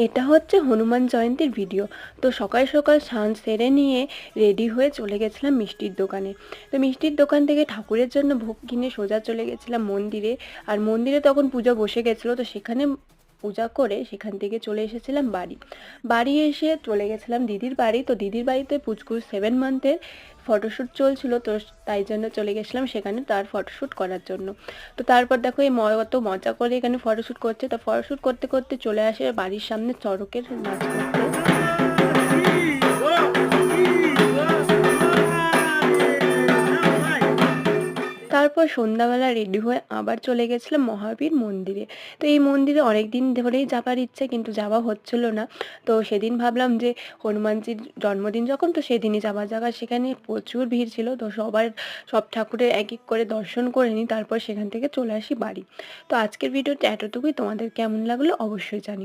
এটা হচ্ছে হনুমান জয়ন্তীর ভিডিও। তো সকাল সকাল স্নান সেরে নিয়ে রেডি হয়ে চলে গেছিলাম মিষ্টির দোকানে। তো মিষ্টির দোকান থেকে ঠাকুরের জন্য ভোগ কিনে সোজা চলে গেছিলাম মন্দিরে। আর মন্দিরে তখন পূজা বসে গেছিলো, তো সেখানে পূজা করে সেখান থেকে চলে এসেছিলাম বাড়ি। বাড়ি এসে চলে গেছিলাম দিদির বাড়ি। তো দিদির বাড়িতে পুচকুর 7 মান্থের ফটোশ্যুট চলছিল, তো তাই জন্য চলে গেছিলাম সেখানে তার ফটোশ্যুট করার জন্য। তো তারপর দেখো এই কত মজা করে এখানে ফটোশ্যুট করছে। তো ফটোশ্যুট করতে করতে চলে আসে বাড়ির সামনে চড়কের নাচ করতে। তারপর সন্ধ্যাবেলা রেডি হয়ে আবার চলে গেছিলাম মহাবীর মন্দিরে। তো এই মন্দিরে অনেক দিন ধরেই যাবার ইচ্ছে, কিন্তু যাওয়া হচ্ছিল না। তো সেদিন ভাবলাম যে হনুমানজির জন্মদিন যখন, তো সেদিনই যাওয়া যাক। আর সেখানে প্রচুর ভিড় ছিল, তো সব ঠাকুরের এক এক করে দর্শন করে নিই, তারপর সেখান থেকে চলে আসি বাড়ি। তো আজকের ভিডিওটা এতটুকুই। তোমাদের কেমন লাগলো অবশ্যই জানিও।